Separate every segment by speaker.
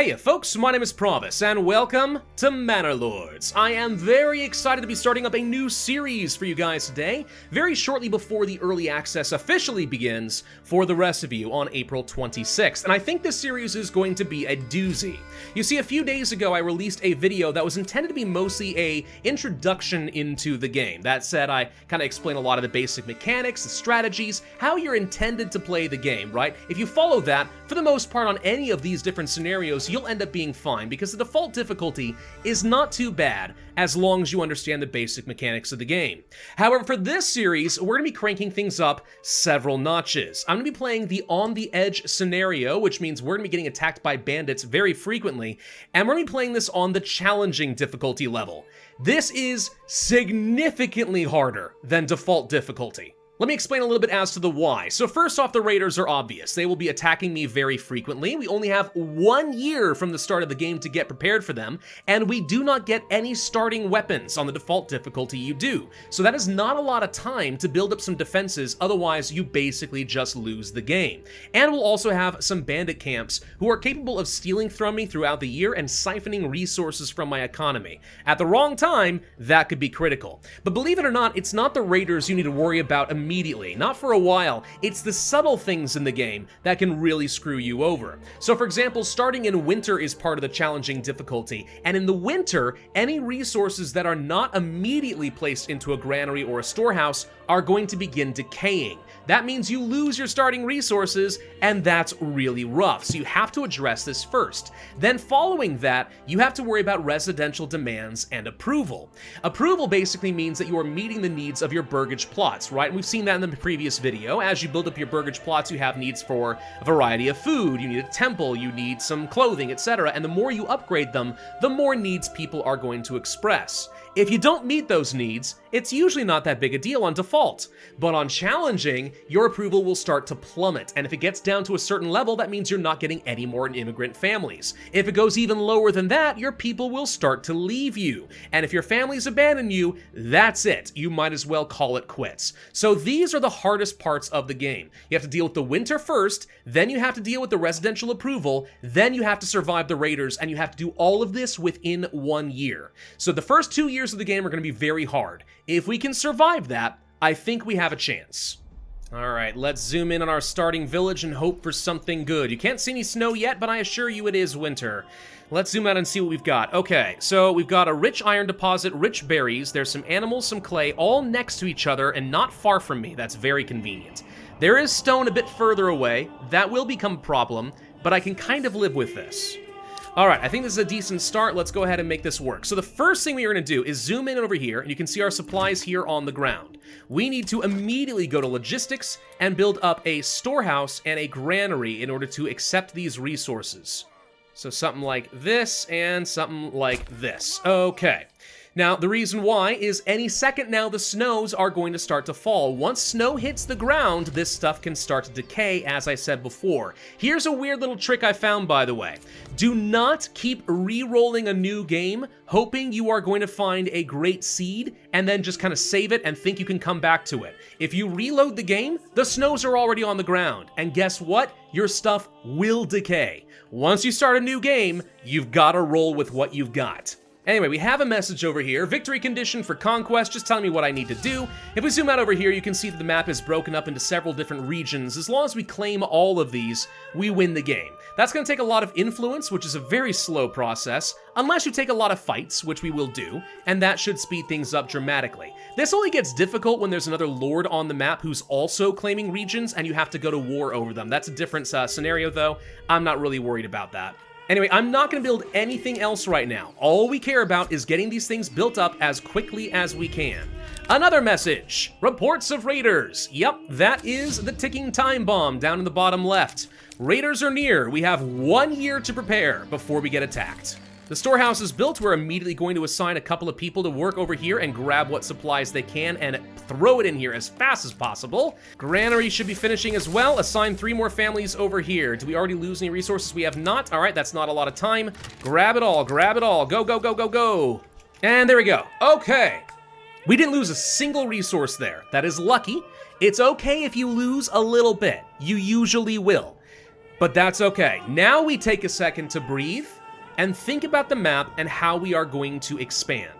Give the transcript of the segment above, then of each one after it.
Speaker 1: Hey folks, my name is Pravus, and welcome to Manor Lords. I am very excited to be starting up a new series for you guys today, very shortly before the early access officially begins for the rest of you on April 26th, and I think this series is going to be a doozy. You see, a few days ago I released a video that was intended to be mostly a introduction into the game. That said, I kind of explain a lot of the basic mechanics, the strategies, how you're intended to play the game, right? If you follow that, for the most part on any of these different scenarios, you'll end up being fine because the default difficulty is not too bad as long as you understand the basic mechanics of the game. However, for this series, we're going to be cranking things up several notches. I'm going to be playing the on the edge scenario, which means we're going to be getting attacked by bandits very frequently, and we're going to be playing this on the challenging difficulty level. This is significantly harder than default difficulty. Let me explain a little bit as to the why. So first off, the raiders are obvious. They will be attacking me very frequently. We only have 1 year from the start of the game to get prepared for them, and we do not get any starting weapons on the default difficulty you do. So that is not a lot of time to build up some defenses, otherwise you basically just lose the game. And we'll also have some bandit camps who are capable of stealing from me throughout the year and siphoning resources from my economy. At the wrong time, that could be critical. But believe it or not, it's not the raiders you need to worry about immediately, not for a while. It's the subtle things in the game that can really screw you over. So for example, starting in winter is part of the challenging difficulty, and in the winter, any resources that are not immediately placed into a granary or a storehouse are going to begin decaying. That means you lose your starting resources, and that's really rough, so you have to address this first. Then following that, you have to worry about residential demands and approval. Approval basically means that you are meeting the needs of your burgage plots, right? We've seen that in the previous video. As you build up your burgage plots, you have needs for a variety of food, you need a temple, you need some clothing, etc. And the more you upgrade them, the more needs people are going to express. If you don't meet those needs, it's usually not that big a deal on default. But on challenging, your approval will start to plummet, and if it gets down to a certain level, that means you're not getting any more immigrant families. If it goes even lower than that, your people will start to leave you. And if your families abandon you, that's it. You might as well call it quits. So these are the hardest parts of the game. You have to deal with the winter first, then you have to deal with the residential approval, then you have to survive the raiders, and you have to do all of this within 1 year. So the first 2 years of the game are going to be very hard. If we can survive that, I think we have a chance. Alright, let's zoom in on our starting village and hope for something good. You can't see any snow yet, but I assure you it is winter. Let's zoom out and see what we've got. Okay, so we've got a rich iron deposit, rich berries, there's some animals, some clay, all next to each other and not far from me. That's very convenient. There is stone a bit further away. That will become a problem, but I can kind of live with this. Alright, I think this is a decent start. Let's go ahead and make this work. So the first thing we are going to do is zoom in over here, and you can see our supplies here on the ground. We need to immediately go to logistics and build up a storehouse and a granary in order to accept these resources. So something like this and something like this. Okay. Now, the reason why is any second now the snows are going to start to fall. Once snow hits the ground, this stuff can start to decay, as I said before. Here's a weird little trick I found, by the way. Do not keep re-rolling a new game, hoping you are going to find a great seed, and then just kind of save it and think you can come back to it. If you reload the game, the snows are already on the ground, and guess what? Your stuff will decay. Once you start a new game, you've got to roll with what you've got. Anyway, we have a message over here. Victory condition for conquest, just telling me what I need to do. If we zoom out over here, you can see that the map is broken up into several different regions. As long as we claim all of these, we win the game. That's going to take a lot of influence, which is a very slow process, unless you take a lot of fights, which we will do, and that should speed things up dramatically. This only gets difficult when there's another lord on the map who's also claiming regions, and you have to go to war over them. That's a different scenario, though. I'm not really worried about that. Anyway, I'm not going to build anything else right now. All we care about is getting these things built up as quickly as we can. Another message. Reports of raiders. Yep, that is the ticking time bomb down in the bottom left. Raiders are near. We have 1 year to prepare before we get attacked. The storehouse is built. We're immediately going to assign a couple of people to work over here and grab what supplies they can and throw it in here as fast as possible. Granary should be finishing as well. Assign 3 more families over here. Do we already lose any resources? We have not. All right, that's not a lot of time. Grab it all, grab it all. Go, go, go, go, go. And there we go. Okay. We didn't lose a single resource there. That is lucky. It's okay if you lose a little bit. You usually will. But that's okay. Now we take a second to breathe and think about the map and how we are going to expand.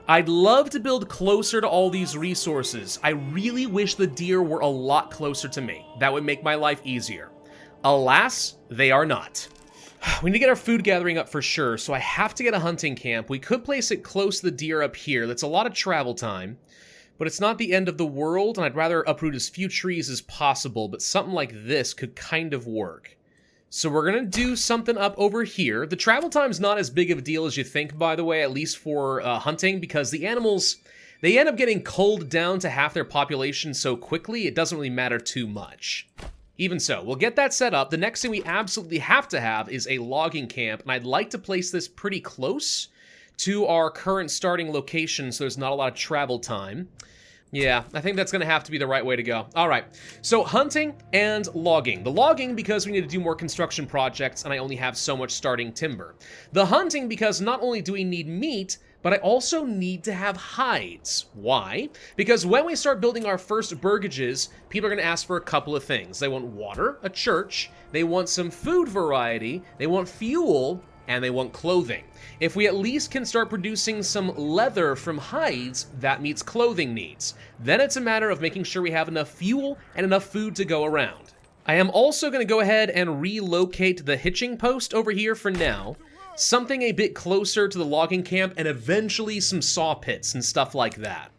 Speaker 1: I'd love to build closer to all these resources. I really wish the deer were a lot closer to me. That would make my life easier. Alas, they are not. We need to get our food gathering up for sure, so I have to get a hunting camp. We could place it close to the deer up here. That's a lot of travel time, but it's not the end of the world, and I'd rather uproot as few trees as possible, but something like this could kind of work. So we're going to do something up over here. The travel time's not as big of a deal as you think, by the way, at least for hunting, because the animals, they end up getting culled down to half their population so quickly, it doesn't really matter too much. Even so, we'll get that set up. The next thing we absolutely have to have is a logging camp, and I'd like to place this pretty close to our current starting location so there's not a lot of travel time. Yeah, I think that's going to have to be the right way to go. All right, so hunting and logging. The logging because we need to do more construction projects and I only have so much starting timber. The hunting because not only do we need meat, but I also need to have hides. Why? Because when we start building our first burgages, people are going to ask for a couple of things. They want water, a church, they want some food variety, they want fuel, and they want clothing. If we at least can start producing some leather from hides, that meets clothing needs. Then it's a matter of making sure we have enough fuel and enough food to go around. I am also going to go ahead and relocate the hitching post over here for now. Something a bit closer to the logging camp and eventually some saw pits and stuff like that.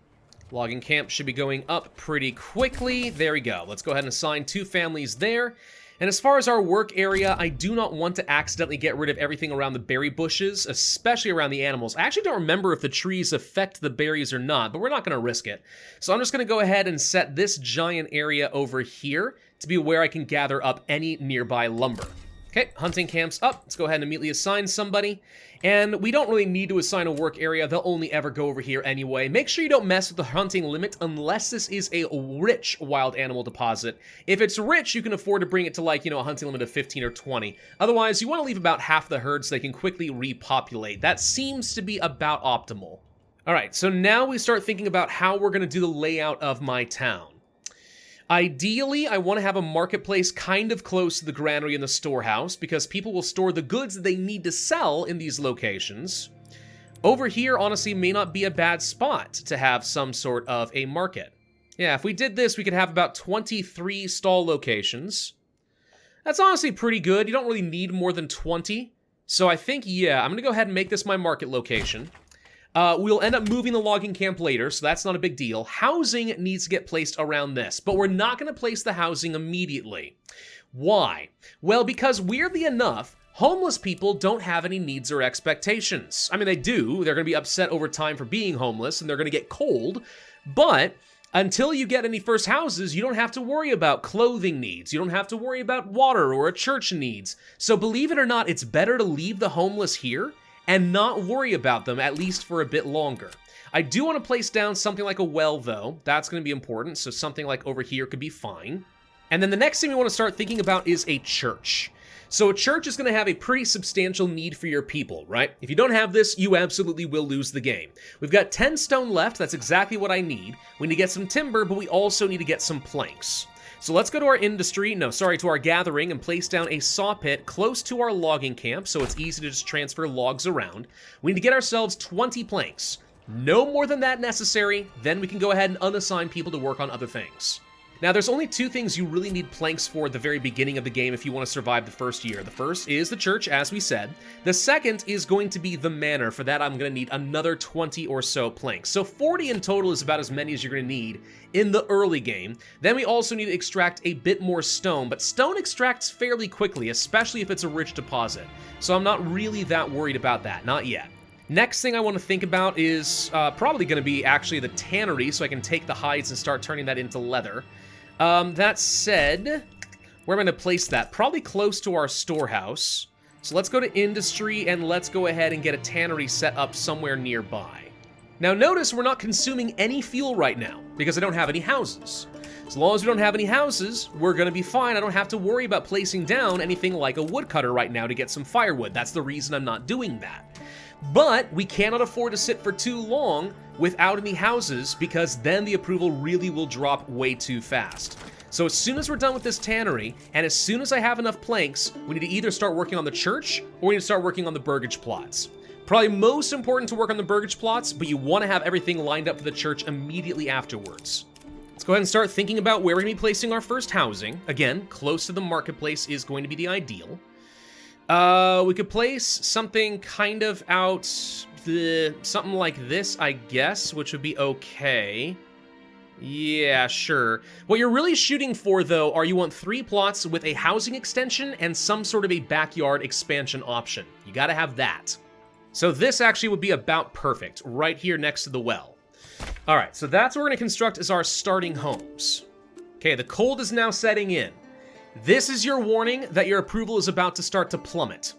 Speaker 1: Logging camp should be going up pretty quickly. There we go. Let's go ahead and assign 2 families there. And as far as our work area, I do not want to accidentally get rid of everything around the berry bushes, especially around the animals. I actually don't remember if the trees affect the berries or not, but we're not going to risk it. So I'm just going to go ahead and set this giant area over here to be where I can gather up any nearby lumber. Okay, hunting camp's up. Let's go ahead and immediately assign somebody. And we don't really need to assign a work area. They'll only ever go over here anyway. Make sure you don't mess with the hunting limit unless this is a rich wild animal deposit. If it's rich, you can afford to bring it to like, a hunting limit of 15 or 20. Otherwise, you want to leave about half the herd so they can quickly repopulate. That seems to be about optimal. All right, so now we start thinking about how we're going to do the layout of my town. Ideally, I want to have a marketplace kind of close to the granary and the storehouse because people will store the goods that they need to sell in these locations. Over here, honestly, may not be a bad spot to have some sort of a market. Yeah, if we did this, we could have about 23 stall locations. That's honestly pretty good. You don't really need more than 20. So I think, yeah, I'm going to go ahead and make this my market location. We'll end up moving the logging camp later, so that's not a big deal. Housing needs to get placed around this, but we're not going to place the housing immediately. Why? Well, because weirdly enough, homeless people don't have any needs or expectations. I mean, they do. They're going to be upset over time for being homeless, and they're going to get cold, but until you get any first houses, you don't have to worry about clothing needs. You don't have to worry about water or a church needs. So believe it or not, it's better to leave the homeless here and not worry about them, at least for a bit longer. I do want to place down something like a well, though. That's going to be important, so something like over here could be fine. And then the next thing we want to start thinking about is a church. So a church is going to have a pretty substantial need for your people, right? If you don't have this, you absolutely will lose the game. We've got 10 stone left. That's exactly what I need. We need to get some timber, but we also need to get some planks. So let's go to to our gathering and place down a saw pit close to our logging camp so it's easy to just transfer logs around. We need to get ourselves 20 planks. No more than that necessary, then we can go ahead and unassign people to work on other things. Now, there's only 2 things you really need planks for at the very beginning of the game if you want to survive the first year. The first is the church, as we said. The second is going to be the manor. For that, I'm going to need another 20 or so planks. So 40 in total is about as many as you're going to need in the early game. Then we also need to extract a bit more stone, but stone extracts fairly quickly, especially if it's a rich deposit. So I'm not really that worried about that, not yet. Next thing I want to think about is probably going to be actually the tannery, so I can take the hides and start turning that into leather. That said, where am I going to place that? Probably close to our storehouse. So let's go to industry and let's go ahead and get a tannery set up somewhere nearby. Now notice we're not consuming any fuel right now because I don't have any houses. As long as we don't have any houses, we're going to be fine. I don't have to worry about placing down anything like a woodcutter right now to get some firewood. That's the reason I'm not doing that. But we cannot afford to sit for too long without any houses because then the approval really will drop way too fast. So as soon as we're done with this tannery, and as soon as I have enough planks, we need to either start working on the church, or we need to start working on the burgage plots. Probably most important to work on the burgage plots, but you want to have everything lined up for the church immediately afterwards. Let's go ahead and start thinking about where we're going to be placing our first housing. Again, close to the marketplace is going to be the ideal. We could place something kind of out, something like this, I guess, which would be okay. Yeah, sure. What you're really shooting for, though, are you want 3 plots with a housing extension and some sort of a backyard expansion option. You gotta have that. So this actually would be about perfect, right here next to the well. All right, so that's what we're gonna construct as our starting homes. Okay, the cold is now setting in. This is your warning that your approval is about to start to plummet.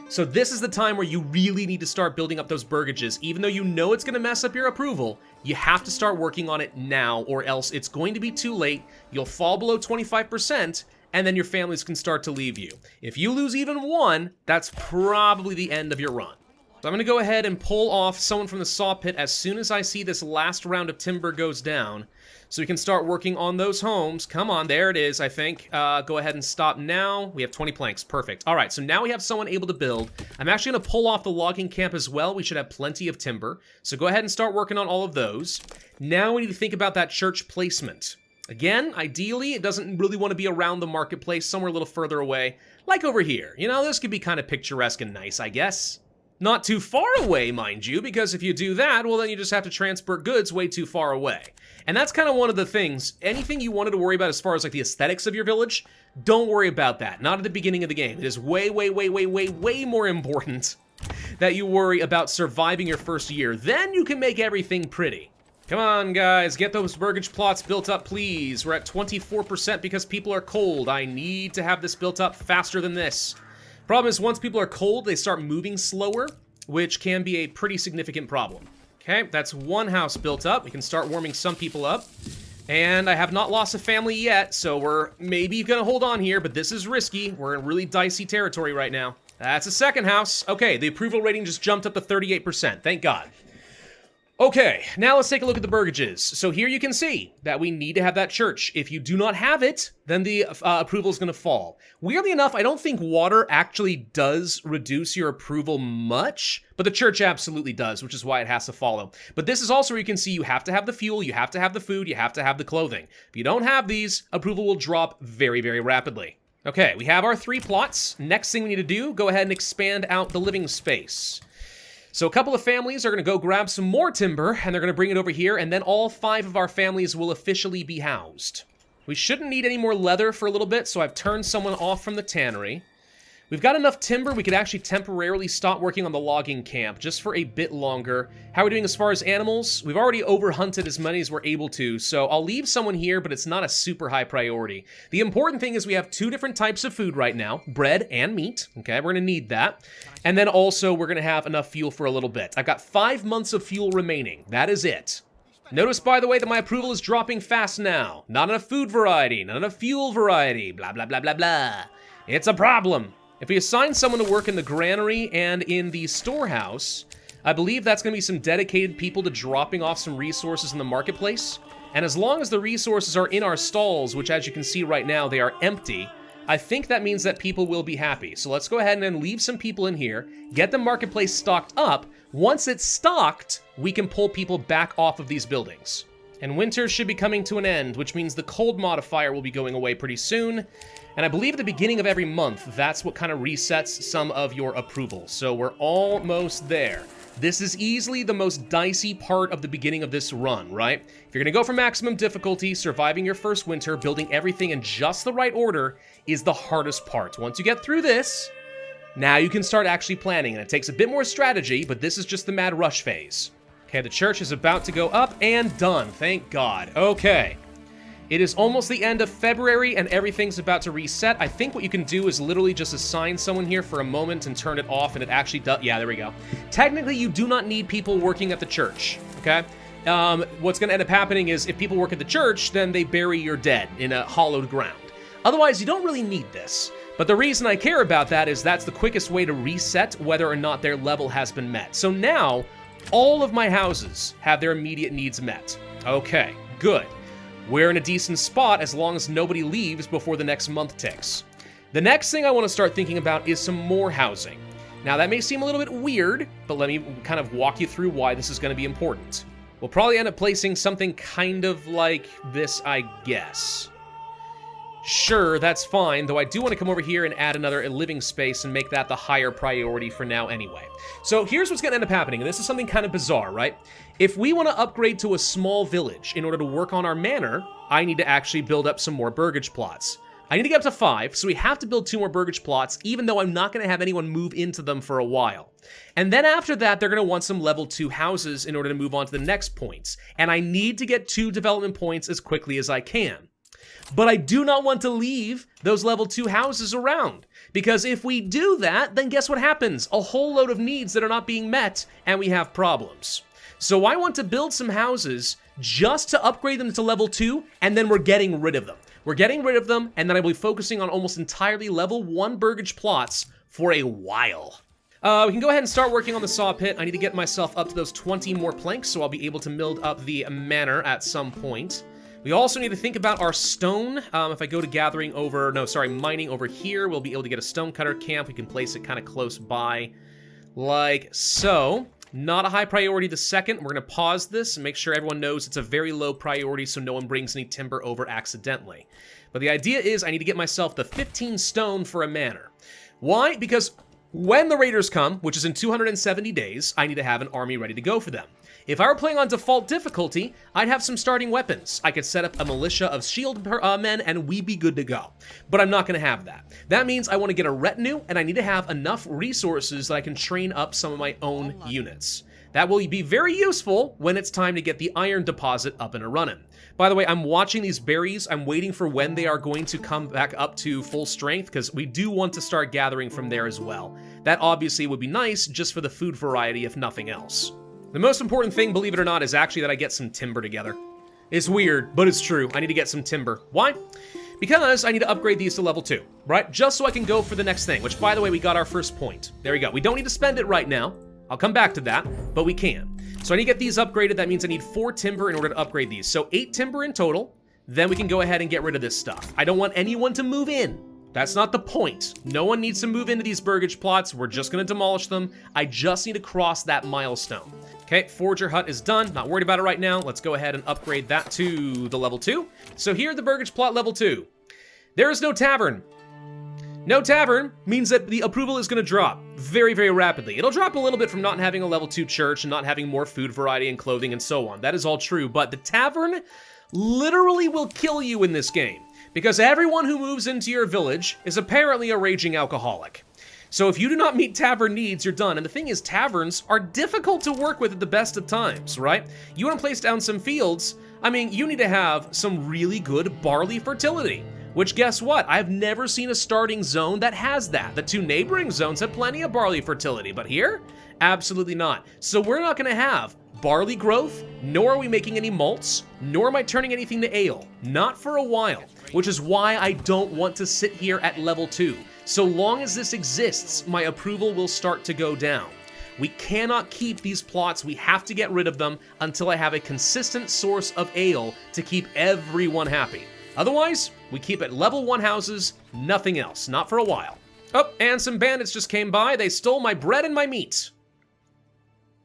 Speaker 1: So this is the time where you really need to start building up those burgages. Even though you know it's going to mess up your approval, you have to start working on it now, or else it's going to be too late. You'll fall below 25%, and then your families can start to leave you. If you lose even 1, that's probably the end of your run. So I'm going to go ahead and pull off someone from the saw pit as soon as I see this last round of timber goes down, so we can start working on those homes. Come on, there it is, I think. Go ahead and stop now. We have 20 planks, perfect. All right, so now we have someone able to build. I'm actually gonna pull off the logging camp as well. We should have plenty of timber. So go ahead and start working on all of those. Now we need to think about that church placement. Again, ideally, it doesn't really want to be around the marketplace, somewhere a little further away, like over here. You know, this could be kind of picturesque and nice, I guess. Not too far away, mind you, because if you do that, well, then you just have to transport goods way too far away. And that's kind of one of the things. Anything you wanted to worry about as far as like the aesthetics of your village, don't worry about that. Not at the beginning of the game. It is way more important that you worry about surviving your first year. Then you can make everything pretty. Come on, guys, get those burgage plots built up, please. We're at 24% because people are cold. I need to have this built up faster than this. Problem is, once people are cold, they start moving slower, which can be a pretty significant problem. Okay, that's 1 house built up. We can start warming some people up. And I have not lost a family yet, so we're maybe gonna hold on here, but this is risky. We're in really dicey territory right now. That's a 2nd house. Okay, the approval rating just jumped up to 38%, thank God. Okay, now let's take a look at the burgages. So here you can see that we need to have that church. If you do not have it, then the approval is going to fall. Weirdly enough, I don't think water actually does reduce your approval much, but the church absolutely does, which is why it has to follow. But this is also where you can see you have to have the fuel, you have to have the food, you have to have the clothing. If you don't have these, approval will drop very rapidly. Okay, we have our 3 plots. Next thing we need to do, go ahead and expand out the living space. So a couple of families are going to go grab some more timber, and they're going to bring it over here, and then all 5 of our families will officially be housed. We shouldn't need any more leather for a little bit, so I've turned someone off from the tannery. We've got enough timber, we could actually temporarily stop working on the logging camp just for a bit longer. How are we doing as far as animals? We've already overhunted as many as we're able to, so I'll leave someone here, but it's not a super high priority. The important thing is we have 2 different types of food right now, bread and meat. Okay, we're gonna need that. And then also we're gonna have enough fuel for a little bit. I've got 5 months of fuel remaining. That is it. Notice, by the way, that my approval is dropping fast now. Not enough food variety, not enough fuel variety, blah, blah, blah, blah, blah. It's a problem. If we assign someone to work in the granary and in the storehouse, I believe that's going to be some dedicated people to dropping off some resources in the marketplace. And as long as the resources are in our stalls, which as you can see right now, they are empty, I think that means that people will be happy. So let's go ahead and then leave some people in here, get the marketplace stocked up. Once it's stocked, we can pull people back off of these buildings. And winter should be coming to an end, which means the cold modifier will be going away pretty soon. And I believe at the beginning of every month, that's what kind of resets some of your approval. So we're almost there. This is easily the most dicey part of the beginning of this run, right? If you're gonna go for maximum difficulty, surviving your first winter, building everything in just the right order is the hardest part. Once you get through this, now you can start actually planning, and it takes a bit more strategy, but this is just the mad rush phase. Okay, the church is about to go up and done, thank God. Okay. It is almost the end of February and everything's about to reset. I think what you can do is literally just assign someone here for a moment and turn it off, and it actually does. Yeah, there we go. Technically, you do not need people working at the church, okay? What's going to end up happening is if people work at the church, then they bury your dead in a hollowed ground. Otherwise, you don't really need this. But the reason I care about that is that's the quickest way to reset whether or not their level has been met. So now, all of my houses have their immediate needs met. Okay, good. we're in a decent spot as long as nobody leaves before the next month ticks. The next thing I want to start thinking about is some more housing. Now that may seem a little bit weird, but let me kind of walk you through why this is going to be important. We'll probably end up placing something kind of like this, I guess. Sure, that's fine, though I do want to come over here and add another living space and make that the higher priority for now anyway. So here's what's going to end up happening, and this is something kind of bizarre, right? If we want to upgrade to a small village in order to work on our manor, I need to actually build up some more burgage plots. I need to get up to 5, so we have to build 2 more burgage plots, even though I'm not going to have anyone move into them for a while. And then after that, they're going to want some level 2 houses in order to move on to the next points. And I need to get 2 development points as quickly as I can. But I do not want to leave those level 2 houses around. Because if we do that, then guess what happens? A whole load of needs that are not being met, and we have problems. So I want to build some houses just to upgrade them to level 2, and then we're getting rid of them. We're getting rid of them, and then I will be focusing on almost entirely level 1 burgage plots for a while. We can go ahead and start working on the saw pit. I need to get myself up to those 20 more planks, so I'll be able to build up the manor at some point. We also need to think about our stone. If I go to mining over here, we'll be able to get a stone cutter camp. We can place it kind of close by, like so. Not a high priority the second. We're going to pause this and make sure everyone knows it's a very low priority so no one brings any timber over accidentally. But the idea is I need to get myself the 15 stone for a manor. Why? Because when the raiders come, which is in 270 days, I need to have an army ready to go for them. If I were playing on default difficulty, I'd have some starting weapons. I could set up a militia of shield men and we'd be good to go. But I'm not going to have that. That means I want to get a retinue and I need to have enough resources that I can train up some of my own units. That will be very useful when it's time to get the iron deposit up and running. By the way, I'm watching these berries. I'm waiting for when they are going to come back up to full strength because we do want to start gathering from there as well. That obviously would be nice just for the food variety if nothing else. The most important thing, believe it or not, is actually that I get some timber together. It's weird, but it's true. I need to get some timber. Why? Because I need to upgrade these to level 2, right? Just so I can go for the next thing, which, by the way, we got our first point. There we go. We don't need to spend it right now. I'll come back to that, but we can. So I need to get these upgraded. That means I need 4 timber in order to upgrade these. So 8 timber in total. Then we can go ahead and get rid of this stuff. I don't want anyone to move in. That's not the point. No one needs to move into these burgage plots. We're just going to demolish them. I just need to cross that milestone. Okay, Forger Hut is done. Not worried about it right now. Let's go ahead and upgrade that to the level 2. So here, the burgage plot level 2. There is no tavern. No tavern means that the approval is going to drop very, very rapidly. It'll drop a little bit from not having a level 2 church and not having more food variety and clothing and so on. That is all true, but the tavern literally will kill you in this game because everyone who moves into your village is apparently a raging alcoholic. So if you do not meet tavern needs, you're done. And the thing is, taverns are difficult to work with at the best of times, right? You want to place down some fields, I mean, you need to have some really good barley fertility. Which, guess what? I've never seen a starting zone that has that. The 2 neighboring zones have plenty of barley fertility, but here, absolutely not. So we're not going to have barley growth, nor are we making any malts, nor am I turning anything to ale. Not for a while, which is why I don't want to sit here at level 2. So long as this exists, my approval will start to go down. We cannot keep these plots. We have to get rid of them until I have a consistent source of ale to keep everyone happy. Otherwise, we keep at level 1 houses, nothing else, not for a while. Oh, and some bandits just came by. They stole my bread and my meat.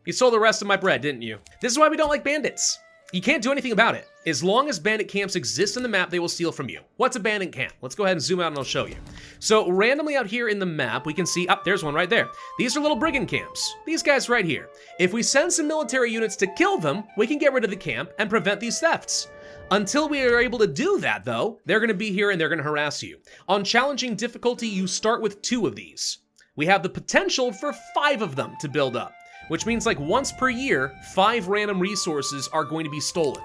Speaker 1: You stole the rest of my bread, didn't you? This is why we don't like bandits. You can't do anything about it. As long as bandit camps exist on the map, they will steal from you. What's a bandit camp? Let's go ahead and zoom out and I'll show you. So randomly out here in the map, we can see, there's one right there. These are little brigand camps. These guys right here. If we send some military units to kill them, we can get rid of the camp and prevent these thefts. Until we are able to do that, though, they're going to be here and they're going to harass you. On challenging difficulty, you start with 2 of these. We have the potential for 5 of them to build up, which means like once per year, 5 random resources are going to be stolen.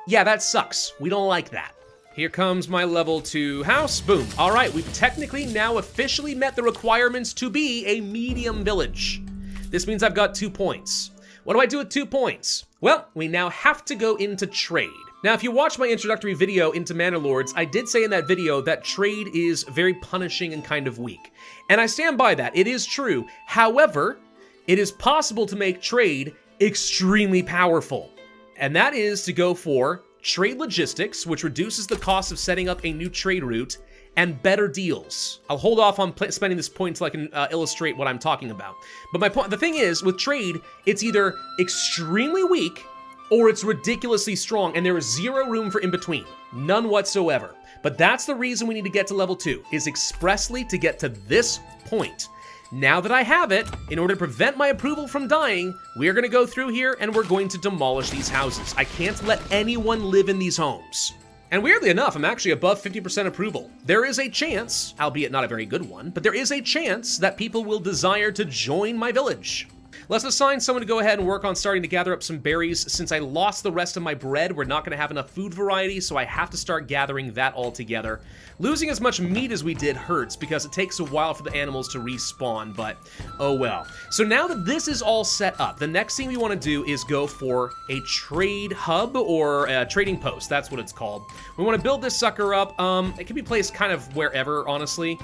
Speaker 1: Yeah, that sucks. We don't like that. Here comes my level 2 house. Boom. All right, we've technically now officially met the requirements to be a medium village. This means I've got 2 points. What do I do with 2 points? Well, we now have to go into trade. Now, if you watch my introductory video into Manor Lords, I did say in that video that trade is very punishing and kind of weak. And I stand by that. It is true. However, it is possible to make trade extremely powerful. And that is to go for trade logistics, which reduces the cost of setting up a new trade route, and better deals. I'll hold off on spending this point until I can illustrate what I'm talking about. But the thing is, with trade, it's either extremely weak or it's ridiculously strong, and there is zero room for in between. None whatsoever. But that's the reason we need to get to level 2, is expressly to get to this point. Now that I have it, in order to prevent my approval from dying, we're gonna go through here and we're going to demolish these houses. I can't let anyone live in these homes. And weirdly enough, I'm actually above 50% approval. There is a chance, albeit not a very good one, but there is a chance that people will desire to join my village. Let's assign someone to go ahead and work on starting to gather up some berries. Since I lost the rest of my bread, we're not going to have enough food variety, so I have to start gathering that all together. Losing as much meat as we did hurts because it takes a while for the animals to respawn, but oh well. So now that this is all set up, the next thing we want to do is go for a trade hub or a trading post. That's what it's called. We want to build this sucker up. It can be placed kind of wherever, honestly.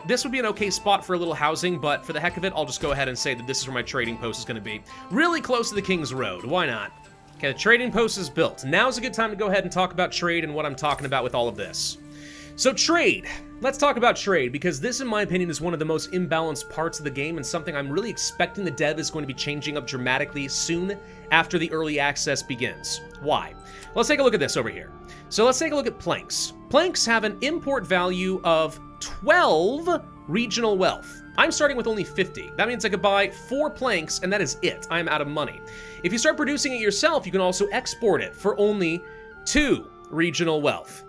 Speaker 1: This would be an okay spot for a little housing, but for the heck of it, I'll just go ahead and say that this is where my trading post is going to be. Really close to the King's Road. Why not? Okay, the trading post is built. Now's a good time to go ahead and talk about trade and what I'm talking about with all of this. So trade. Let's talk about trade, because this, in my opinion, is one of the most imbalanced parts of the game and something I'm really expecting the dev is going to be changing up dramatically soon after the early access begins. Why? Let's take a look at this over here. So let's take a look at planks. Planks have an import value of 12 regional wealth. I'm starting with only 50. That means I could buy 4 planks, and that is it. I'm out of money. If you start producing it yourself, you can also export it for only 2 regional wealth.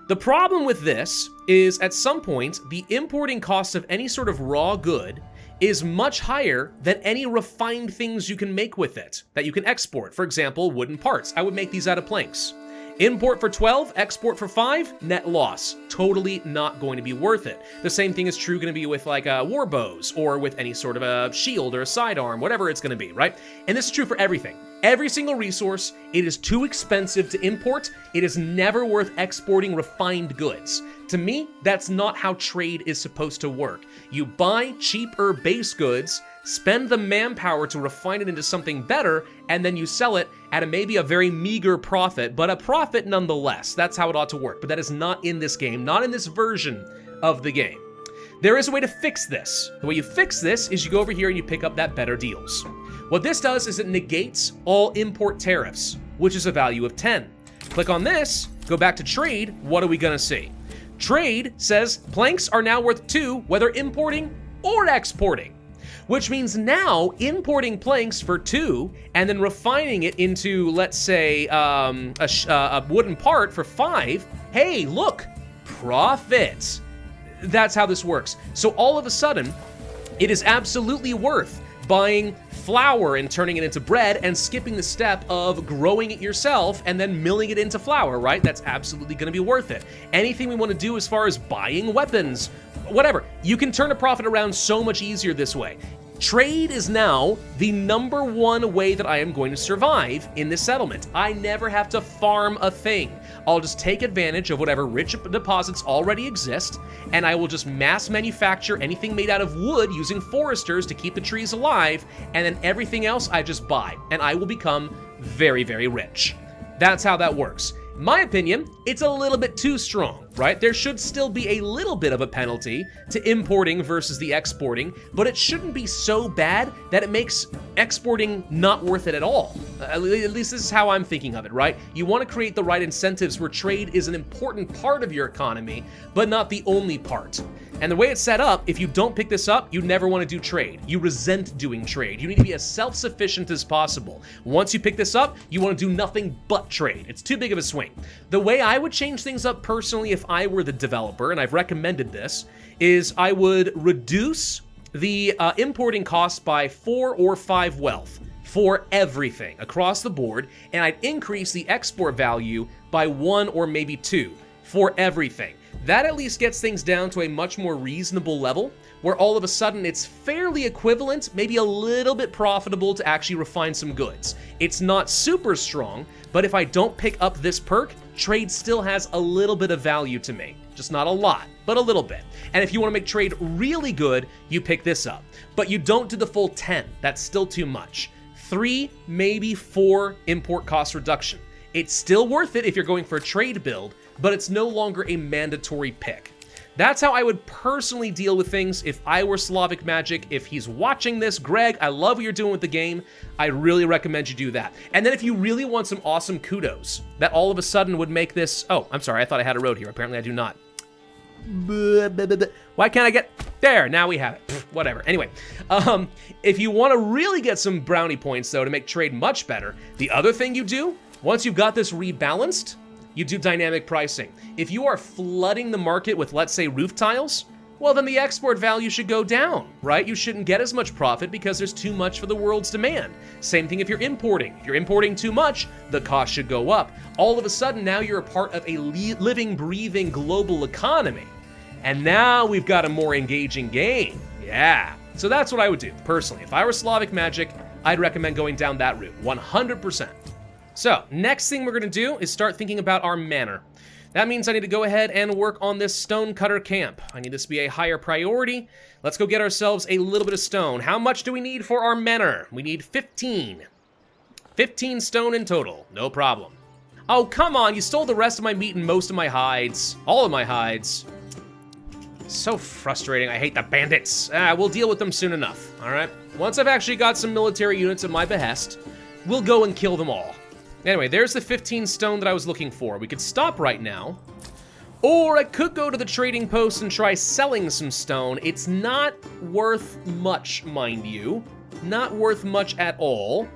Speaker 1: The problem with this is, at some point, the importing cost of any sort of raw good is much higher than any refined things you can make with it that you can export. For example, wooden parts. I would make these out of planks. Import for 12, export for 5, net loss. Totally not going to be worth it. The same thing is true going to be with like war bows or with any sort of a shield or a sidearm, whatever it's going to be, right? And this is true for everything. Every single resource, it is too expensive to import. It is never worth exporting refined goods. To me, that's not how trade is supposed to work. You buy cheaper base goods, spend the manpower to refine it into something better, and then you sell it at maybe a very meager profit, but a profit nonetheless. That's how it ought to work, but that is not in this game, not in this version of the game. There is a way to fix this. The way you fix this is you go over here and you pick up that better deals. What this does is it negates all import tariffs, which is a value of 10. Click on this, go back to trade, what are we gonna see? Trade says planks are now worth 2, whether importing or exporting. Which means now importing planks for 2 and then refining it into, let's say, a wooden part for 5, hey, look, profit. That's how this works. So all of a sudden, it is absolutely worth buying flour and turning it into bread and skipping the step of growing it yourself and then milling it into flour, right? That's absolutely going to be worth it. Anything we want to do as far as buying weapons, whatever, you can turn a profit around so much easier this way. Trade is now the #1 way that I am going to survive in this settlement. I never have to farm a thing. I'll just take advantage of whatever rich deposits already exist, and I will just mass manufacture anything made out of wood using foresters to keep the trees alive, and then everything else I just buy, and I will become very, very rich. That's how that works. In my opinion, it's a little bit too strong, right? There should still be a little bit of a penalty to importing versus the exporting, but it shouldn't be so bad that it makes exporting not worth it at all. At least this is how I'm thinking of it, right? You want to create the right incentives where trade is an important part of your economy, but not the only part. And the way it's set up, if you don't pick this up, you never want to do trade. You resent doing trade. You need to be as self-sufficient as possible. Once you pick this up, you want to do nothing but trade. It's too big of a swing. The way I would change things up personally if I were the developer, and I've recommended this, is I would reduce the importing cost by 4 or 5 wealth for everything across the board, and I'd increase the export value by 1 or maybe 2 for everything. That at least gets things down to a much more reasonable level, where all of a sudden it's fairly equivalent, maybe a little bit profitable to actually refine some goods. It's not super strong, but if I don't pick up this perk, trade still has a little bit of value to me. Just not a lot, but a little bit. And if you want to make trade really good, you pick this up. But you don't do the full 10. That's still too much. 3, maybe 4 import cost reduction. It's still worth it if you're going for a trade build, but it's no longer a mandatory pick. That's how I would personally deal with things if I were Slavic Magic. If he's watching this, Greg, I love what you're doing with the game. I really recommend you do that. And then if you really want some awesome kudos that all of a sudden would make this... Oh, I'm sorry, I thought I had a road here. Apparently I do not. Why can't I get... There, now we have it. Whatever. Anyway, if you want to really get some brownie points, though, to make trade much better, the other thing you do, once you've got this rebalanced, you do dynamic pricing. If you are flooding the market with, let's say, roof tiles, well, then the export value should go down, right? You shouldn't get as much profit because there's too much for the world's demand. Same thing if you're importing. If you're importing too much, the cost should go up. All of a sudden, now you're a part of a living, breathing global economy. And now we've got a more engaging game. Yeah. So that's what I would do, personally. If I were Slavic Magic, I'd recommend going down that route, 100%. So, next thing we're going to do is start thinking about our manor. That means I need to go ahead and work on this stonecutter camp. I need this to be a higher priority. Let's go get ourselves a little bit of stone. How much do we need for our manor? We need 15. 15 stone in total. No problem. Oh, come on. You stole the rest of my meat and most of my hides. All of my hides. So frustrating. I hate the bandits. We'll deal with them soon enough, all right? Once I've actually got some military units at my behest, we'll go and kill them all. Anyway, there's the 15 stone that I was looking for. We could stop right now, or I could go to the trading post and try selling some stone. It's not worth much, mind you. Not worth much at all.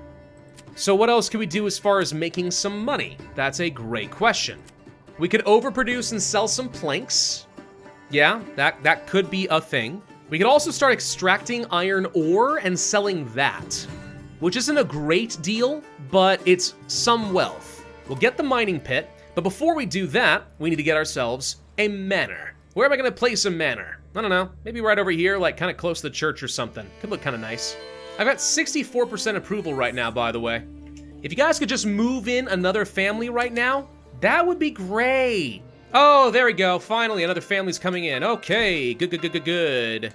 Speaker 1: So what else can we do as far as making some money? That's a great question. We could overproduce and sell some planks. Yeah, that could be a thing. We could also start extracting iron ore and selling that, which isn't a great deal, but it's some wealth. We'll get the mining pit, but before we do that, we need to get ourselves a manor. Where am I gonna place a manor? I don't know, maybe right over here, like kind of close to the church or something. Could look kind of nice. I've got 64% approval right now, by the way. If you guys could just move in another family right now, that would be great. Oh, there we go. Finally, another family's coming in. Okay, good.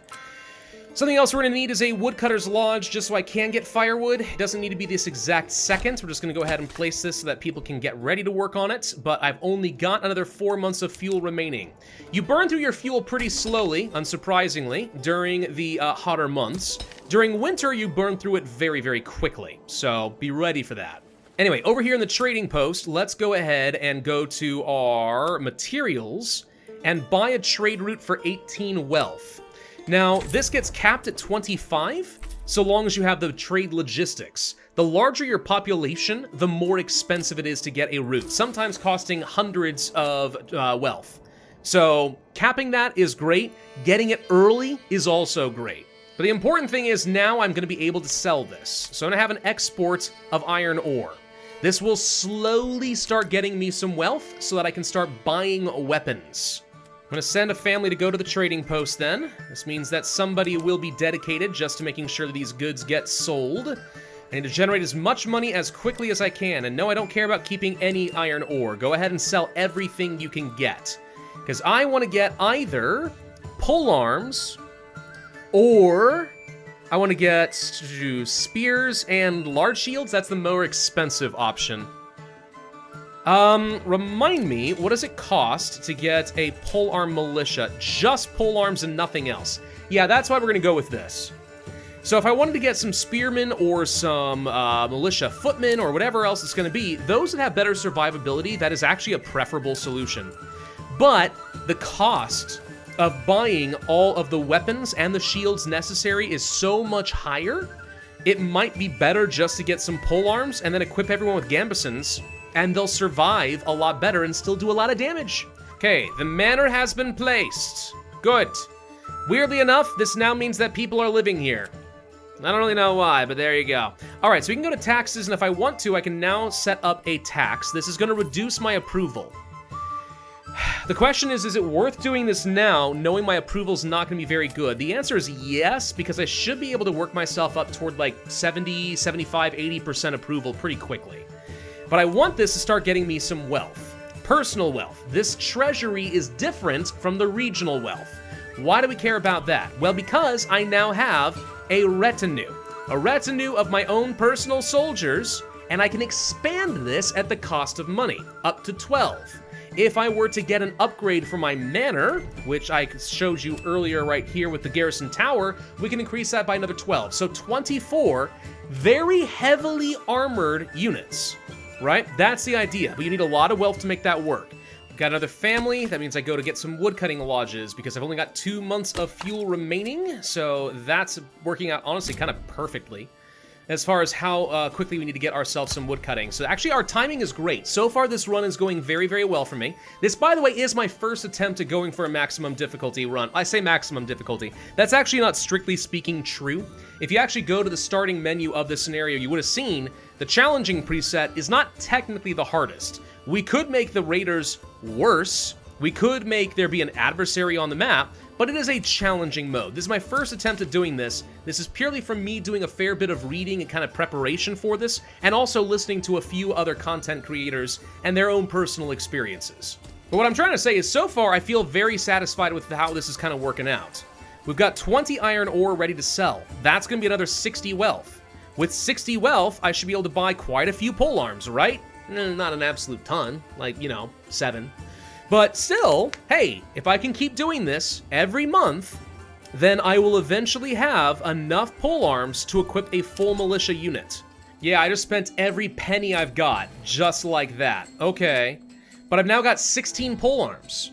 Speaker 1: Something else we're gonna need is a woodcutter's lodge, just so I can get firewood. It doesn't need to be this exact second. We're just gonna go ahead and place this so that people can get ready to work on it, but I've only got another 4 months of fuel remaining. You burn through your fuel pretty slowly, unsurprisingly, during the hotter months. During winter, you burn through it very, very quickly, so be ready for that. Anyway, over here in the trading post, let's go ahead and go to our materials and buy a trade route for 18 wealth. Now, this gets capped at 25, so long as you have the trade logistics. The larger your population, the more expensive it is to get a route, sometimes costing hundreds of wealth. So, capping that is great. Getting it early is also great. But the important thing is now I'm going to be able to sell this. So I'm going to have an export of iron ore. This will slowly start getting me some wealth so that I can start buying weapons. I'm going to send a family to go to the trading post then. This means that somebody will be dedicated just to making sure that these goods get sold. I need to generate as much money as quickly as I can. And no, I don't care about keeping any iron ore. Go ahead and sell everything you can get. Because I want to get either pole arms or I want to get spears and large shields. That's the more expensive option. Remind me, what does it cost to get a polearm militia? Just polearms and nothing else. Yeah, that's why we're going to go with this. So if I wanted to get some spearmen or some militia footmen or whatever else it's going to be, those that have better survivability, that is actually a preferable solution. But the cost of buying all of the weapons and the shields necessary is so much higher, it might be better just to get some polearms and then equip everyone with gambesons, and they'll survive a lot better and still do a lot of damage. Okay, the manor has been placed. Good. Weirdly enough, this now means that people are living here. I don't really know why, but there you go. All right, so we can go to taxes, and if I want to, I can now set up a tax. This is going to reduce my approval. The question is it worth doing this now, knowing my approval's not going to be very good? The answer is yes, because I should be able to work myself up toward like 70, 75, 80% approval pretty quickly. But I want this to start getting me some wealth. Personal wealth. This treasury is different from the regional wealth. Why do we care about that? Well, because I now have a retinue. A retinue of my own personal soldiers, and I can expand this at the cost of money, up to 12. If I were to get an upgrade for my manor, which I showed you earlier right here with the garrison tower, we can increase that by another 12. So 24 very heavily armored units, right? That's the idea, but you need a lot of wealth to make that work. Got another family. That means I go to get some woodcutting lodges because I've only got 2 months of fuel remaining, so that's working out honestly kind of perfectly as far as how quickly we need to get ourselves some wood cutting. So actually our timing is great. So far this run is going very, very well for me. This, by the way, is my first attempt at going for a maximum difficulty run. I say maximum difficulty. That's actually not strictly speaking true. If you actually go to the starting menu of this scenario, you would have seen the challenging preset is not technically the hardest. We could make the raiders worse. We could make there be an adversary on the map, but it is a challenging mode. This is my first attempt at doing this. This is purely from me doing a fair bit of reading and kind of preparation for this, and also listening to a few other content creators and their own personal experiences. But what I'm trying to say is, so far, I feel very satisfied with how this is kind of working out. We've got 20 iron ore ready to sell. That's going to be another 60 wealth. With 60 wealth, I should be able to buy quite a few polearms, right? Not an absolute ton, like, 7. But still, hey, if I can keep doing this every month, then I will eventually have enough polearms to equip a full militia unit. Yeah, I just spent every penny I've got, just like that. Okay, but I've now got 16 polearms.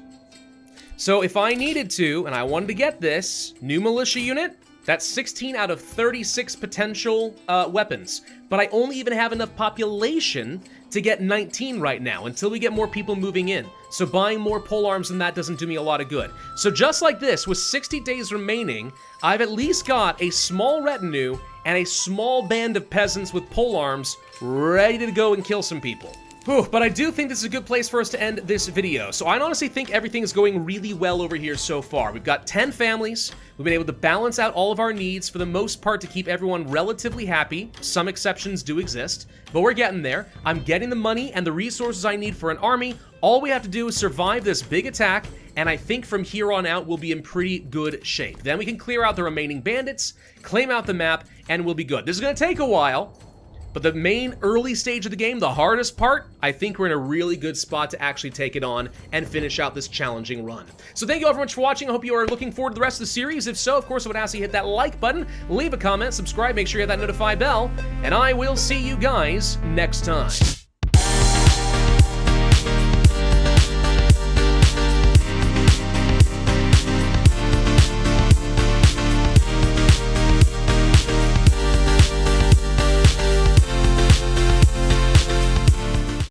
Speaker 1: So if I needed to, and I wanted to get this new militia unit, that's 16 out of 36 potential weapons. But I only even have enough population to get 19 right now, until we get more people moving in. So buying more polearms than that doesn't do me a lot of good. So just like this, with 60 days remaining, I've at least got a small retinue and a small band of peasants with polearms ready to go and kill some people. Whew, but I do think this is a good place for us to end this video. So I honestly think everything is going really well over here so far. We've got 10 families. We've been able to balance out all of our needs for the most part to keep everyone relatively happy. Some exceptions do exist, but we're getting there. I'm getting the money and the resources I need for an army. All we have to do is survive this big attack, and I think from here on out we'll be in pretty good shape. Then we can clear out the remaining bandits, claim out the map, and we'll be good. This is going to take a while. But the main early stage of the game, the hardest part, I think we're in a really good spot to actually take it on and finish out this challenging run. So thank you all very much for watching. I hope you are looking forward to the rest of the series. If so, of course, I would ask you to hit that like button, leave a comment, subscribe, make sure you hit that notify bell, and I will see you guys next time.